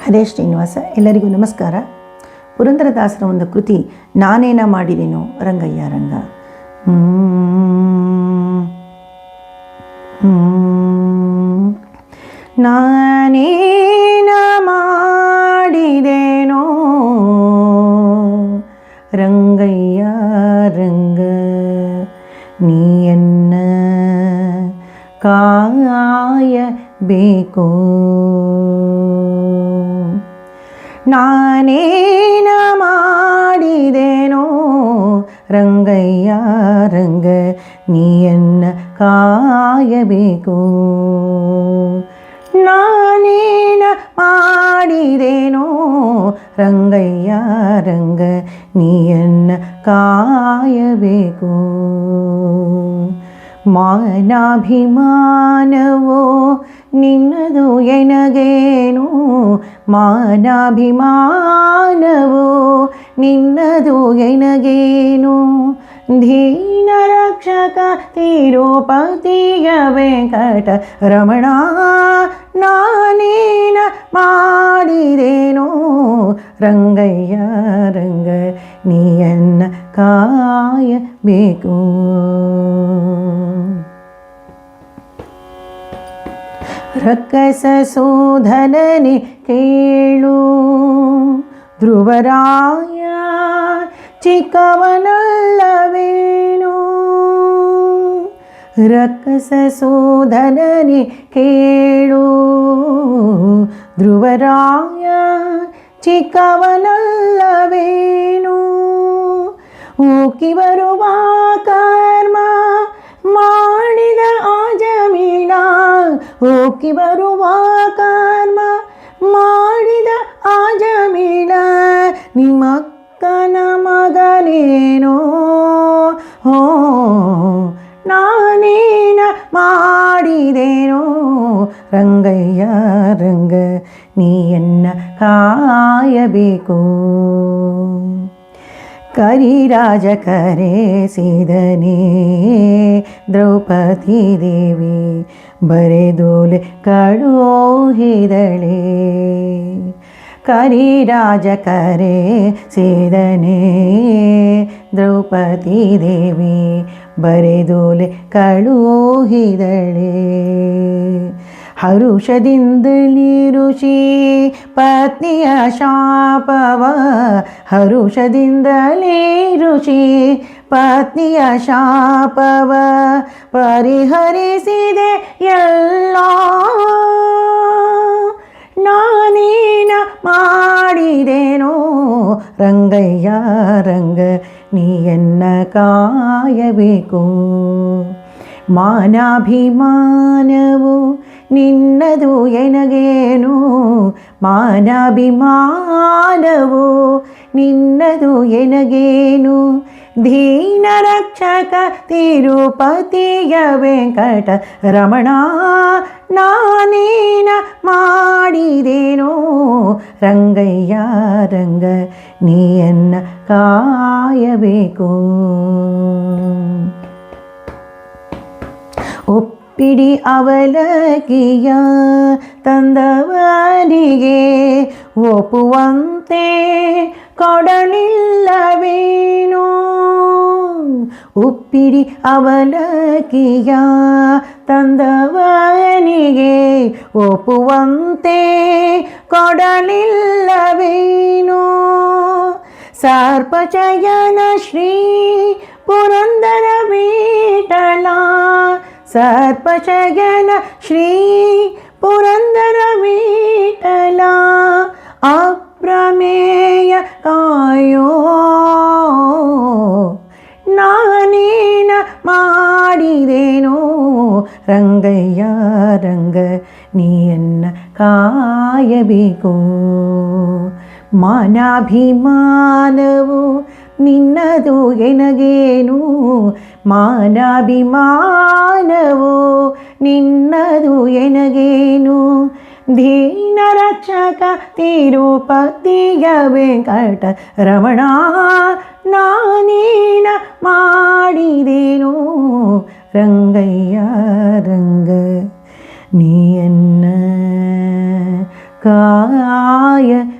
ಹರೇ ಶ್ರೀನಿವಾಸ. ಎಲ್ಲರಿಗೂ ನಮಸ್ಕಾರ. ಪುರಂದರದಾಸರ ಒಂದು ಕೃತಿ ನಾನೇನ ಮಾಡಿದೆನೋ ರಂಗಯ್ಯ ರಂಗ. ನಾನೇನ ಮಾಡಿದೆನೋ ರಂಗಯ್ಯ ರಂಗ, ನೀಯನ್ನ ಕಾಯಬೇಕು. ನಾನೇನ ಮಾಡಿದೆನೋ ರಂಗಯ್ಯ ರಂಗ, ನೀಯನ್ನ ಕಾಯಬೇಕು. ನಾನೇನ ಮಾಡಿದೆನೋ ರಂಗಯ್ಯ ರಂಗ, ನೀಯನ್ನ ಕಾಯಬೇಕು. ಮಾನಾಭಿಮಾನವೋ ನಿನ್ನದು ಎನಗೇನು, ಮಾನಾಭಿಮಾನವೋ ನಿನ್ನದು ಎನಗೇನು. ದೀನ ರಕ್ಷಕ ತಿರುಪತಿಯ ವೆಂಕಟ ರಮಣ, ನಾನೇನ ಮಾಡಿದೆನೋ ರಂಗಯ್ಯ ರಂಗ, ನೀಯನ್ನ ಕಾಯಬೇಕು. ರಕ್ಕಸ ಸೋಧನನೆ ಕೇಳು ಧ್ರುವರಾಯ, ಚಿಕ್ಕವನಲ್ಲವೇನು. ರಕ್ಕಸ ಸೋಧನನೆ ಕೇಳು ಧ್ರುವರಾಯ, ಚಿಕ್ಕವನಲ್ಲವೇನು. ಉಕ್ಕಿ ಬರುವ ಕರ್ಮ ಮಾಡಿದ ಆಜಮೀನ, ಉಕ್ಕಿ ಬರುವ ಕರ್ಮ ಮಾಡಿದ ಆಜಮೀನ. ನಿಮ್ಮಕ್ಕನ ಮಗನೇನೋ ನಾನೇನ ಮಾಡಿದೆನೋ ರಂಗಯ್ಯ ರಂಗ, ನೀಯನ್ನ ಕಾಯಬೇಕು. ಕರಿರಾಜ ಕರೆಸಿದನೇ ದ್ರೌಪದಿ ದೇವಿ, ಬರೆದೋಲೆ ಕಳುಹಿದಳೆ. ಕರಿರಾಜ ಕರೆಸಿದನೇ ದ್ರೌಪದಿ ದೇವಿ, ಬರೆದೋಲೆ ಕಳುಹಿದಳೆ. ಹರುಷದಿಂದಲೇ ಋಷಿ ಪತ್ನಿಯ ಶಾಪವ, ಹರುಷದಿಂದಲೇ ಋಷಿ ಪತ್ನಿಯ ಶಾಪವ ಪರಿಹರಿಸಿದೆ ಎಲ್ಲ. ನಾನೇನ ಮಾಡಿದೆನೋ ರಂಗಯ್ಯ ರಂಗ, ನೀಯನ್ನ ಕಾಯಬೇಕು. ಮಾನಾಭಿಮಾನವು ನಿನ್ನದು ಎನಗೇನು, ಮಾನಾಭಿಮಾನವು ನಿನ್ನದು ಎನಗೇನು. ದೀನ ರಕ್ಷಕ ತಿರುಪತಿಯ ವೆಂಕಟ ರಮಣ, ನಾನೇನ ಮಾಡಿದೆನೋ ರಂಗಯ್ಯ ರಂಗ, ನೀಯನ್ನ ಕಾಯಬೇಕು. ಒಪ್ಪಿಡಿ ಅವಲಕ್ಕಿಯ ತಂದವನಿಗೆ, ಒಪ್ಪುವಂತೆ ಕೊಡಲಿಲ್ಲವೇನೋ. ಒಪ್ಪಿಡಿ ಅವಲಕ್ಕಿಯ ತಂದವನಿಗೆ, ಒಪ್ಪುವಂತೆ ಕೊಡಲಿಲ್ಲವೇನೋ. ಸರ್ಪಚಯನ ಶ್ರೀ ಪುರಂದರ ವಿಠಲ, ಸರ್ಪಚಯನ ಶ್ರೀ ಪುರಂದರ ವಿಠಲ, ಅಪ್ರಮೇಯ ಕಾಯೋ. ನಾನೇನ ಮಾಡಿದೆನೋ ರಂಗಯ್ಯ ರಂಗ, ನೀಯನ್ನ ಕಾಯಬೇಕು. ಮಾನಾಭಿಮಾನವು ನಿನ್ನದು ಎನಗೇನು, ಮಾನಾಭಿಮಾನವು ನಿನ್ನದು ಎನಗೇನು. ದೀನ ರಕ್ಷಕ ತಿರುಪತಿಯ ವೆಂಕಟ ರಮಣ, ನಾನೇನ ಮಾಡಿದೆನೋ ರಂಗಯ್ಯ ರಂಗ, ನೀಯನ್ನ ಕಾಯಬೇಕು.